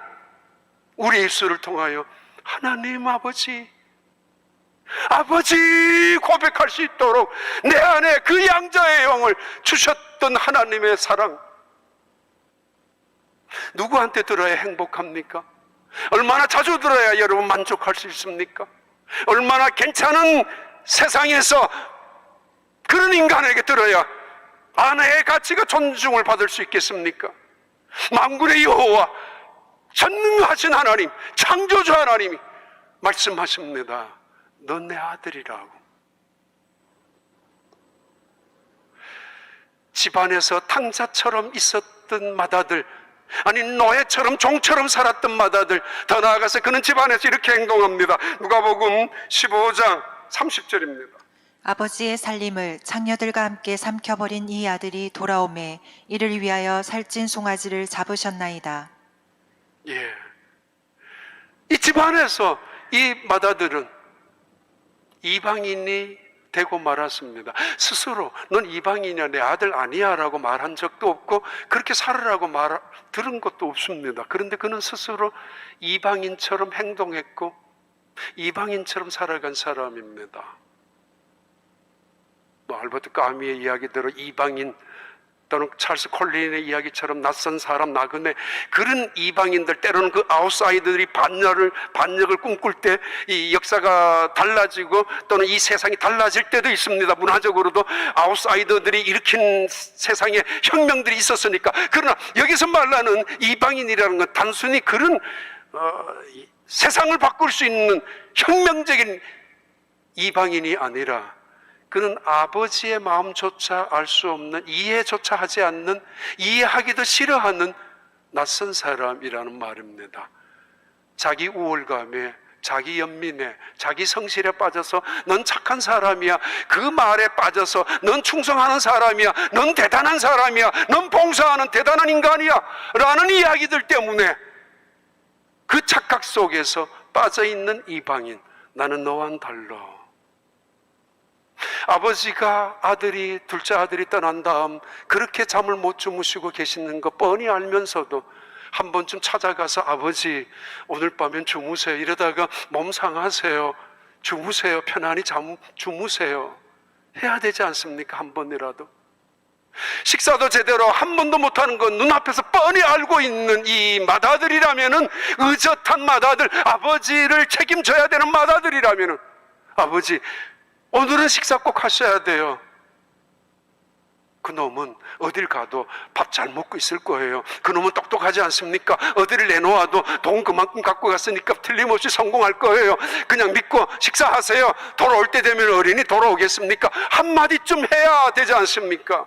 A: 우리 예수를 통하여 하나님 아버지, 아버지 고백할 수 있도록 내 안에 그 양자의 영을 주셨던 하나님의 사랑, 누구한테 들어야 행복합니까? 얼마나 자주 들어야 여러분 만족할 수 있습니까? 얼마나 괜찮은 세상에서 그런 인간에게 들어야 아내의 가치가 존중을 받을 수 있겠습니까? 만군의 여호와, 전능하신 하나님, 창조주 하나님이 말씀하십니다. 넌 내 아들이라고. 집안에서 탕자처럼 있었던 맏아들, 아니 노예처럼 종처럼 살았던 맏아들, 더 나아가서 그는 집안에서 이렇게 행동합니다. 누가복음 15장 30절입니다.
B: 아버지의 살림을 장녀들과 함께 삼켜버린 이 아들이 돌아오매 이를 위하여 살찐 송아지를 잡으셨나이다.
A: 예, 이 집안에서 이 맏아들은 이방인이 되고 말았습니다. 스스로 넌 이방인이야, 내 아들 아니야 라고 말한 적도 없고 그렇게 살으라고 들은 것도 없습니다. 그런데 그는 스스로 이방인처럼 행동했고 이방인처럼 살아간 사람입니다. 알버트 까미의 이야기대로 이방인 또는 찰스 콜린의 이야기처럼 낯선 사람, 나그네, 그런 이방인들, 때로는 그 아웃사이더들이 반역을 꿈꿀 때 이 역사가 달라지고 또는 이 세상이 달라질 때도 있습니다. 문화적으로도 아웃사이더들이 일으킨 세상에 혁명들이 있었으니까. 그러나 여기서 말하는 이방인이라는 건 단순히 그런 세상을 바꿀 수 있는 혁명적인 이방인이 아니라 그는 아버지의 마음조차 알 수 없는, 이해조차 하지 않는, 이해하기도 싫어하는 낯선 사람이라는 말입니다. 자기 우월감에, 자기 연민에, 자기 성실에 빠져서 넌 착한 사람이야, 그 말에 빠져서 넌 충성하는 사람이야, 넌 대단한 사람이야, 넌 봉사하는 대단한 인간이야 라는 이야기들 때문에 그 착각 속에서 빠져있는 이방인, 나는 너와는 달라. 아버지가 둘째 아들이 떠난 다음 그렇게 잠을 못 주무시고 계시는 거 뻔히 알면서도 한 번쯤 찾아가서 아버지 오늘 밤엔 주무세요, 이러다가 몸 상하세요, 주무세요, 편안히 주무세요 해야 되지 않습니까? 한 번이라도. 식사도 제대로 한 번도 못하는 건 눈앞에서 뻔히 알고 있는 이 맏아들이라면은, 의젓한 맏아들, 아버지를 책임져야 되는 맏아들이라면은, 아버지 오늘은 식사 꼭 하셔야 돼요. 그놈은 어딜 가도 밥 잘 먹고 있을 거예요. 그놈은 똑똑하지 않습니까? 어디를 내놓아도 돈 그만큼 갖고 갔으니까 틀림없이 성공할 거예요. 그냥 믿고 식사하세요. 돌아올 때 되면 어린이 돌아오겠습니까? 한마디쯤 해야 되지 않습니까?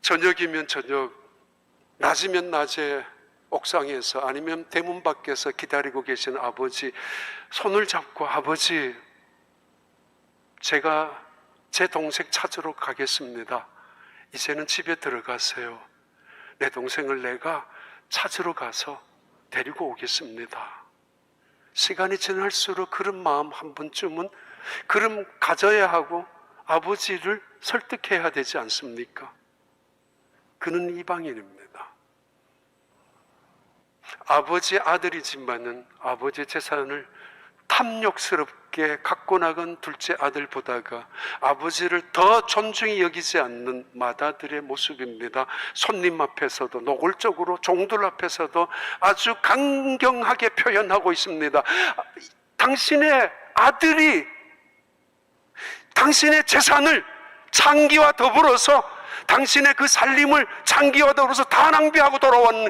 A: 저녁이면 저녁, 낮이면 낮에 옥상에서 아니면 대문 밖에서 기다리고 계신 아버지 손을 잡고, 아버지 제가 제 동생 찾으러 가겠습니다. 이제는 집에 들어가세요. 내 동생을 내가 찾으러 가서 데리고 오겠습니다. 시간이 지날수록 그런 마음 한 번쯤은 그럼 가져야 하고 아버지를 설득해야 되지 않습니까? 그는 이방인입니다. 아버지 아들이지만은 아버지의 재산을 탐욕스럽게 갖고 나간 둘째 아들보다가 아버지를 더 존중히 여기지 않는 맏아들의 모습입니다. 손님 앞에서도 노골적으로 종들 앞에서도 아주 강경하게 표현하고 있습니다. 당신의 아들이 당신의 재산을 창기와 더불어서, 당신의 그 살림을 창기와 더불어서 다 낭비하고 돌아온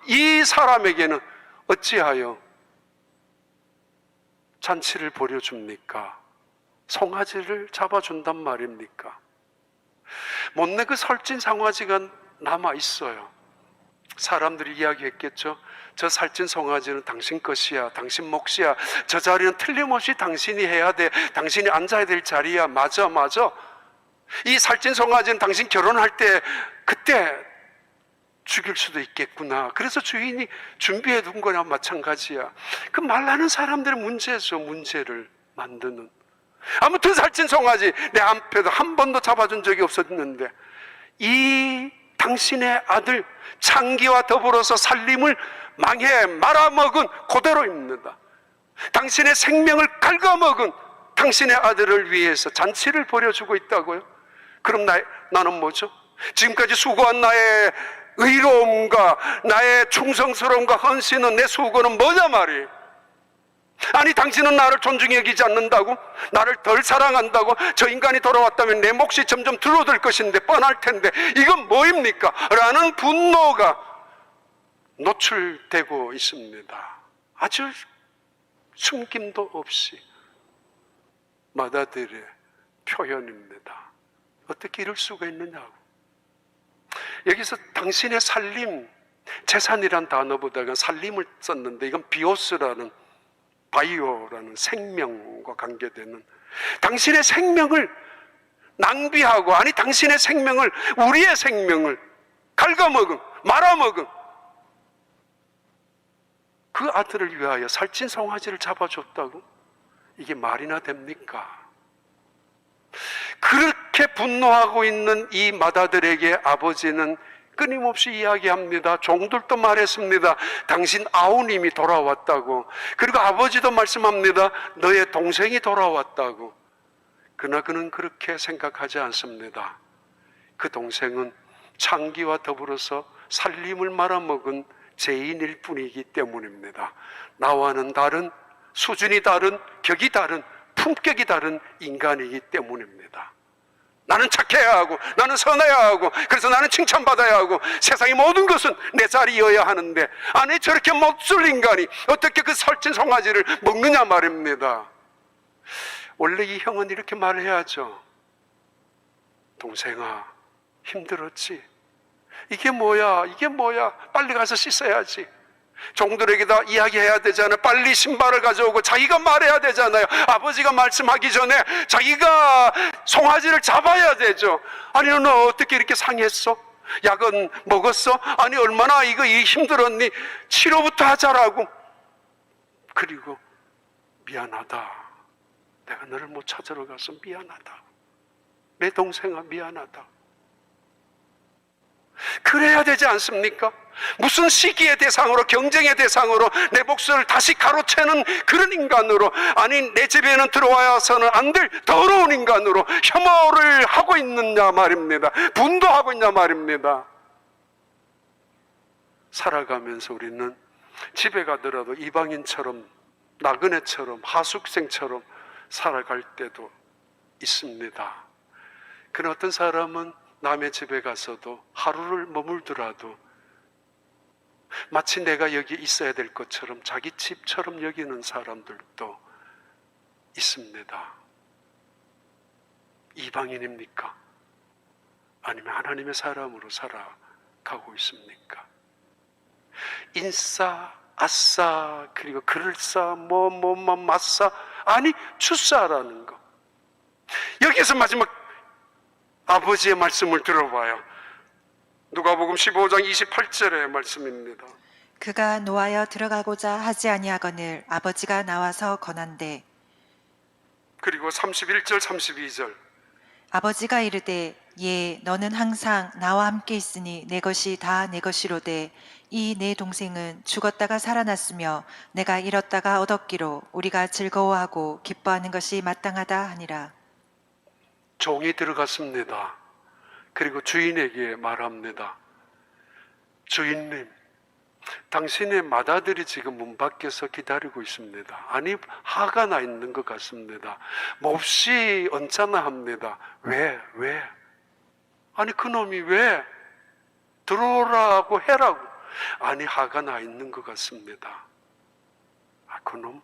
A: 이 사람에게는 어찌하여 잔치를 벌여줍니까? 송아지를 잡아준단 말입니까? 못내 그 살찐 송아지가 남아있어요. 사람들이 이야기했겠죠. 저 살찐 송아지는 당신 것이야, 당신 몫이야, 저 자리는 틀림없이 당신이 해야 돼, 당신이 앉아야 될 자리야. 맞아. 이 살찐 송아지는 당신 결혼할 때 그때 죽일 수도 있겠구나. 그래서 주인이 준비해 둔 거나 마찬가지야. 그 말하는 사람들의 문제죠. 문제를 만드는. 아무튼 살찐 송아지 내 앞에도 한 번도 잡아준 적이 없었는데, 이 당신의 아들 창기와 더불어서 살림을 망해 말아먹은 그대로입니다. 당신의 생명을 갉아먹은 당신의 아들을 위해서 잔치를 벌여주고 있다고요? 그럼 나는 뭐죠? 지금까지 수고한 나의 의로움과 나의 충성스러움과 헌신은, 내 수고는 뭐냐 말이에요? 아니, 당신은 나를 존중히 여기지 않는다고? 나를 덜 사랑한다고? 저 인간이 돌아왔다면 내 몫이 점점 줄어들 것인데, 뻔할 텐데 이건 뭐입니까? 라는 분노가 노출되고 있습니다. 아주 숨김도 없이 맏아들의 표현입니다. 어떻게 이럴 수가 있느냐고. 여기서 당신의 살림, 재산이란 단어보다가 살림을 썼는데, 이건 비오스라는, 바이오라는 생명과 관계되는, 당신의 생명을 낭비하고, 아니 당신의 생명을, 우리의 생명을 갉아먹은, 말아먹은 그 아들을 위하여 살찐 송아지를 잡아줬다고? 이게 말이나 됩니까? 그렇게 분노하고 있는 이 맏아들에게 아버지는 끊임없이 이야기합니다. 종들도 말했습니다. 당신 아우님이 돌아왔다고. 그리고 아버지도 말씀합니다. 너의 동생이 돌아왔다고. 그러나 그는 그렇게 생각하지 않습니다. 그 동생은 창기와 더불어서 살림을 말아먹은 죄인일 뿐이기 때문입니다. 나와는 다른, 수준이 다른, 격이 다른, 품격이 다른 인간이기 때문입니다. 나는 착해야 하고, 나는 선해야 하고, 그래서 나는 칭찬받아야 하고, 세상의 모든 것은 내 자리여야 하는데, 아니 저렇게 못쓸 인간이 어떻게 그 살찐 송아지를 먹느냐 말입니다. 원래 이 형은 이렇게 말해야죠. 동생아, 힘들었지? 이게 뭐야, 이게 뭐야, 빨리 가서 씻어야지. 종들에게 다 이야기해야 되잖아요. 빨리 신발을 가져오고 자기가 말해야 되잖아요. 아버지가 말씀하기 전에 자기가 송아지를 잡아야 되죠. 아니 너 어떻게 이렇게 상했어? 약은 먹었어? 아니 얼마나 이거 힘들었니? 치료부터 하자라고. 그리고 미안하다, 내가 너를 못 찾으러 가서 미안하다, 내 동생아 미안하다. 그래야 되지 않습니까? 무슨 시기의 대상으로, 경쟁의 대상으로 내 몫을 다시 가로채는 그런 인간으로, 아니 내 집에는 들어와서는 안 될 더러운 인간으로 혐오를 하고 있느냐 말입니다. 분도하고 있냐 말입니다. 살아가면서 우리는 집에 가더라도 이방인처럼, 나그네처럼, 하숙생처럼 살아갈 때도 있습니다. 그러나 어떤 사람은 남의 집에 가서도 하루를 머물더라도 마치 내가 여기 있어야 될 것처럼 자기 집처럼 여기는 사람들도 있습니다. 이방인입니까? 아니면 하나님의 사람으로 살아가고 있습니까? 인싸, 아싸, 그리고 그럴싸, 맞싸, 아니 주싸라는 거. 여기서 마지막 아버지의 말씀을 들어봐요. 누가복음 15장 28절의 말씀입니다.
B: 그가 노하여 들어가고자 하지 아니하거늘 아버지가 나와서 권한대.
A: 그리고 31절 32절.
B: 아버지가 이르되 예 너는 항상 나와 함께 있으니 내 것이 다 내 것이로되 이 내 동생은 죽었다가 살아났으며 내가 잃었다가 얻었기로 우리가 즐거워하고 기뻐하는 것이 마땅하다 하니라.
A: 종이 들어갔습니다. 그리고 주인에게 말합니다. 주인님, 당신의 맏아들이 지금 문 밖에서 기다리고 있습니다. 아니 화가 나 있는 것 같습니다. 몹시 언짢아 합니다. 왜? 아니 그놈이 왜? 들어오라고 해라고. 아니 화가 나 있는 것 같습니다. 아 그놈?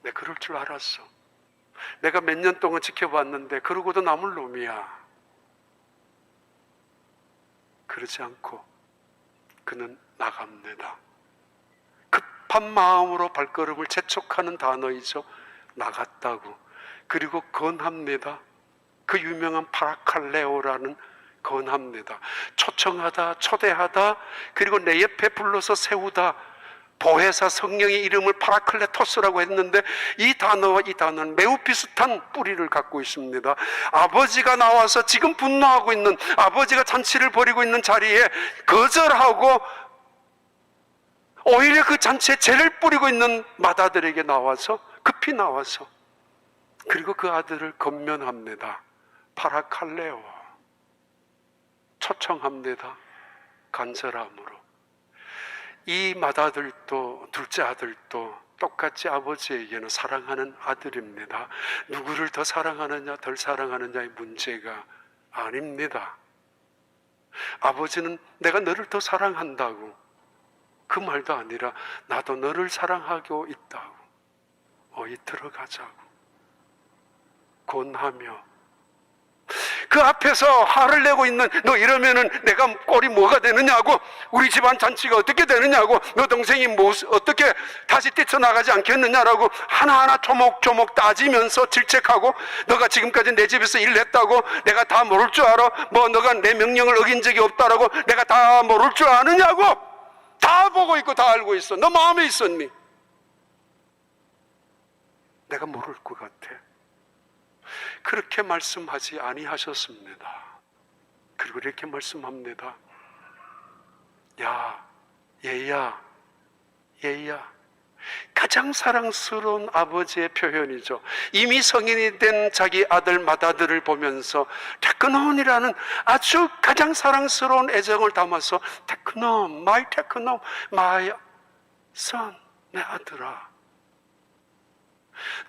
A: 내 그럴 줄 알았어. 내가 몇 년 동안 지켜봤는데 그러고도 남을 놈이야. 그러지 않고 그는 나갑니다. 급한 마음으로 발걸음을 재촉하는 단어이죠. 나갔다고. 그리고 건합니다. 그 유명한 파라칼레오라는 건합니다. 초청하다, 초대하다, 그리고 내 옆에 불러서 세우다. 보혜사 성령의 이름을 파라클레토스라고 했는데 이 단어와 이 단어는 매우 비슷한 뿌리를 갖고 있습니다. 아버지가 나와서 지금 분노하고 있는, 아버지가 잔치를 벌이고 있는 자리에 거절하고 오히려 그 잔치에 죄를 뿌리고 있는 맏아들에게 나와서, 급히 나와서, 그리고 그 아들을 건면합니다. 파라칼레오, 초청합니다. 간절함으로. 이 맏아들도 둘째 아들도 똑같이 아버지에게는 사랑하는 아들입니다. 누구를 더 사랑하느냐 덜 사랑하느냐의 문제가 아닙니다. 아버지는 내가 너를 더 사랑한다고, 그 말도 아니라 나도 너를 사랑하고 있다고, 어이 들어가자고 권하며, 그 앞에서 화를 내고 있는 너 이러면은 내가 꼴이 뭐가 되느냐고, 우리 집안 잔치가 어떻게 되느냐고, 너 동생이 어떻게 다시 뛰쳐나가지 않겠느냐라고 하나하나 조목조목 따지면서 질책하고, 너가 지금까지 내 집에서 일했다고 내가 다 모를 줄 알아? 뭐 너가 내 명령을 어긴 적이 없다라고 내가 다 모를 줄 아느냐고, 다 보고 있고 다 알고 있어. 너 마음에 있었니? 내가 모를 것 같아. 그렇게 말씀하지 아니하셨습니다. 그리고 이렇게 말씀합니다. 야, 얘야. 가장 사랑스러운 아버지의 표현이죠. 이미 성인이 된 자기 아들 맏아들을 보면서 테크놈이라는 아주 가장 사랑스러운 애정을 담아서, 테크놈, 마이 테크놈, 마이 선, 내 아들아,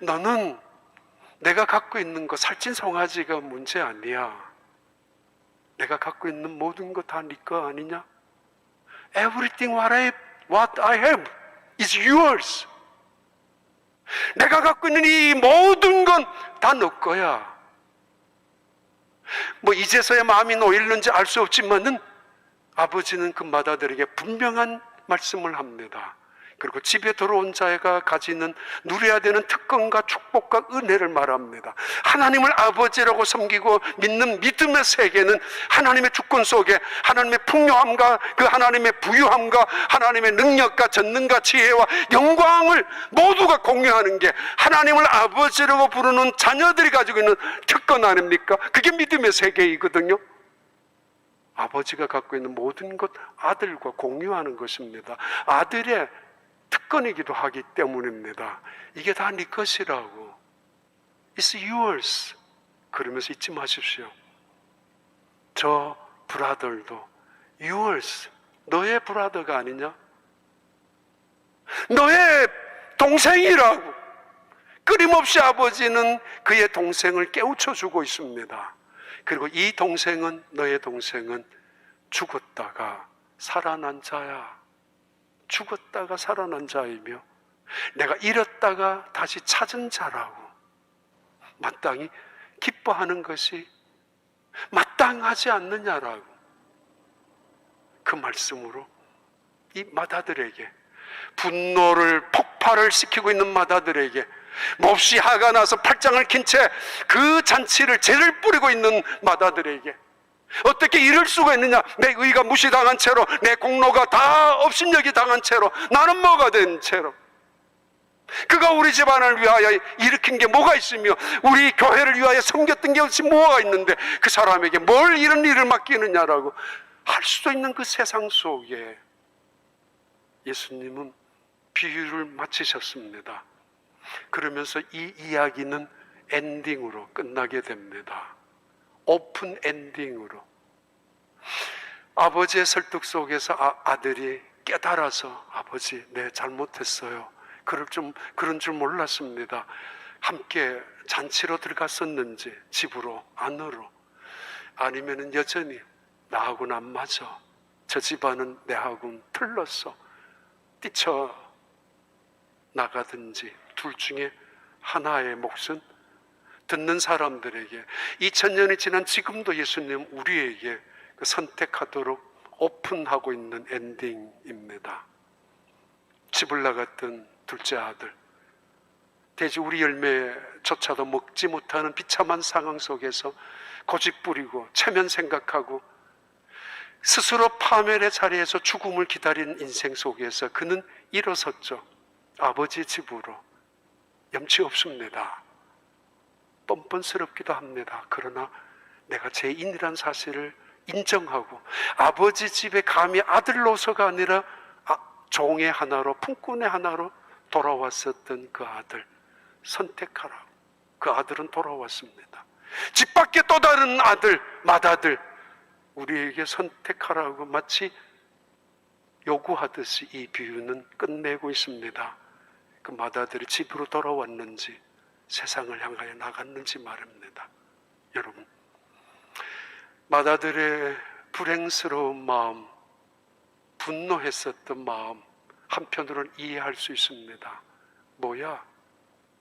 A: 너는 내가 갖고 있는 거 살찐 송아지가 문제 아니야. 내가 갖고 있는 모든 거 다 네 거 아니냐? Everything what I have is yours. 내가 갖고 있는 이 모든 건 다 너 거야. 뭐 이제서야 마음이 놓이는지 알 수 없지만은 아버지는 그 맏아들에게 분명한 말씀을 합니다. 그리고 집에 들어온 자가 가지는 누려야 되는 특권과 축복과 은혜를 말합니다. 하나님을 아버지라고 섬기고 믿는 믿음의 세계는 하나님의 주권 속에 하나님의 풍요함과 그 하나님의 부유함과 하나님의 능력과 전능과 지혜와 영광을 모두가 공유하는 게 하나님을 아버지라고 부르는 자녀들이 가지고 있는 특권 아닙니까? 그게 믿음의 세계이거든요. 아버지가 갖고 있는 모든 것 아들과 공유하는 것입니다. 아들의 특권이기도 하기 때문입니다. 이게 다 네 것이라고. It's yours. 그러면서 잊지 마십시오. 저 브라더도 yours. 너의 브라더가 아니냐? 너의 동생이라고. 끊임없이 아버지는 그의 동생을 깨우쳐주고 있습니다. 그리고 이 동생은, 너의 동생은 죽었다가 살아난 자야. 죽었다가 살아난 자이며 내가 잃었다가 다시 찾은 자라고 마땅히 기뻐하는 것이 마땅하지 않느냐라고, 그 말씀으로 이 맏아들에게, 분노를 폭발을 시키고 있는 맏아들에게, 몹시 화가 나서 팔짱을 낀 채 그 잔치를 죄를 뿌리고 있는 맏아들에게 어떻게 이럴 수가 있느냐? 내 의가 무시당한 채로, 내 공로가 다 업신여기 당한 채로, 나는 뭐가 된 채로, 그가 우리 집안을 위하여 일으킨 게 뭐가 있으며 우리 교회를 위하여 섬겼던 게 없이 뭐가 있는데 그 사람에게 뭘 이런 일을 맡기느냐라고 할 수도 있는 그 세상 속에 예수님은 비유를 마치셨습니다. 그러면서 이 이야기는 엔딩으로 끝나게 됩니다. 오픈 엔딩으로. 아버지의 설득 속에서 아들이 깨달아서, 아버지, 네, 잘못했어요. 그런 줄 몰랐습니다. 함께 잔치로 들어갔었는지, 집으로, 안으로. 아니면은 여전히 나하고는 안 맞아. 저 집안은 내하고는 틀렸어. 뛰쳐 나가든지, 둘 중에 하나의 몫은 듣는 사람들에게 2000년이 지난 지금도 예수님 우리에게 선택하도록 오픈하고 있는 엔딩입니다. 집을 나갔던 둘째 아들, 대지 우리 열매조차도 먹지 못하는 비참한 상황 속에서 고집 부리고 체면 생각하고 스스로 파멸의 자리에서 죽음을 기다린 인생 속에서 그는 일어섰죠. 아버지 집으로. 염치 없습니다. 뻔뻔스럽기도 합니다. 그러나 내가 죄인이란 사실을 인정하고 아버지 집에 감히 아들로서가 아니라 종의 하나로, 품꾼의 하나로 돌아왔었던 그 아들 선택하라고. 그 아들은 돌아왔습니다. 집 밖에 또 다른 아들, 맏아들, 우리에게 선택하라고 마치 요구하듯이 이 비유는 끝내고 있습니다. 그 맏아들이 집으로 돌아왔는지 세상을 향하여 나갔는지 말입니다. 여러분, 맏아들의 불행스러운 마음, 분노했었던 마음 한편으로는 이해할 수 있습니다. 뭐야?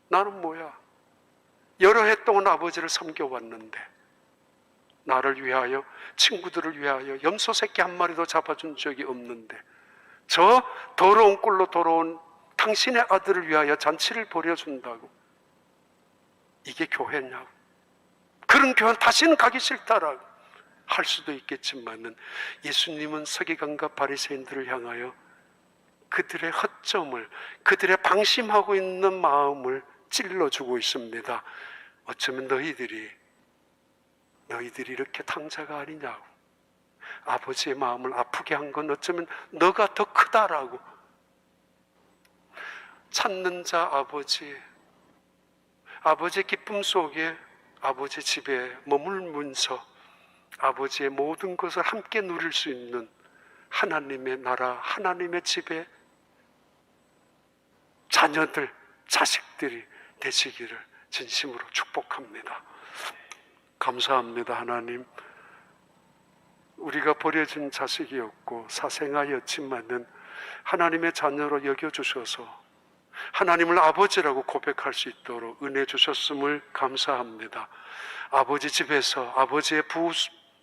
A: 나는 뭐야? 여러 해 동안 아버지를 섬겨왔는데 나를 위하여, 친구들을 위하여 염소 새끼 한 마리도 잡아준 적이 없는데 저 더러운 꼴로 돌아온 당신의 아들을 위하여 잔치를 벌여준다고? 이게 교회냐고? 그런 교회는 다시는 가기 싫다라고 할 수도 있겠지만은, 예수님은 서기관과 바리새인들을 향하여 그들의 허점을, 그들의 방심하고 있는 마음을 찔러주고 있습니다. 어쩌면 너희들이 이렇게 탕자가 아니냐고, 아버지의 마음을 아프게 한 건 어쩌면 너가 더 크다라고. 찾는 자 아버지의 기쁨 속에 아버지 집에 머물면서 아버지의 모든 것을 함께 누릴 수 있는 하나님의 나라, 하나님의 집에 자녀들, 자식들이 되시기를 진심으로 축복합니다. 감사합니다. 하나님, 우리가 버려진 자식이었고 사생아였지만은 하나님의 자녀로 여겨주셔서 하나님을 아버지라고 고백할 수 있도록 은혜 주셨음을 감사합니다. 아버지 집에서 아버지의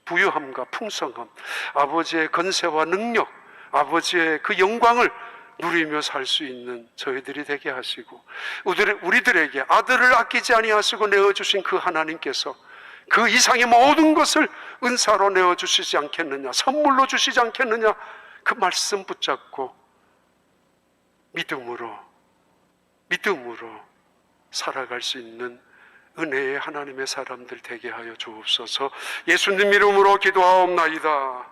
A: 부유함과 풍성함, 아버지의 건세와 능력, 아버지의 그 영광을 누리며 살 수 있는 저희들이 되게 하시고, 우리들에게 아들을 아끼지 아니하시고 내어주신 그 하나님께서 그 이상의 모든 것을 은사로 내어주시지 않겠느냐, 선물로 주시지 않겠느냐, 그 말씀 붙잡고 믿음으로 살아갈 수 있는 은혜의 하나님의 사람들 되게 하여 주옵소서. 예수님 이름으로 기도하옵나이다.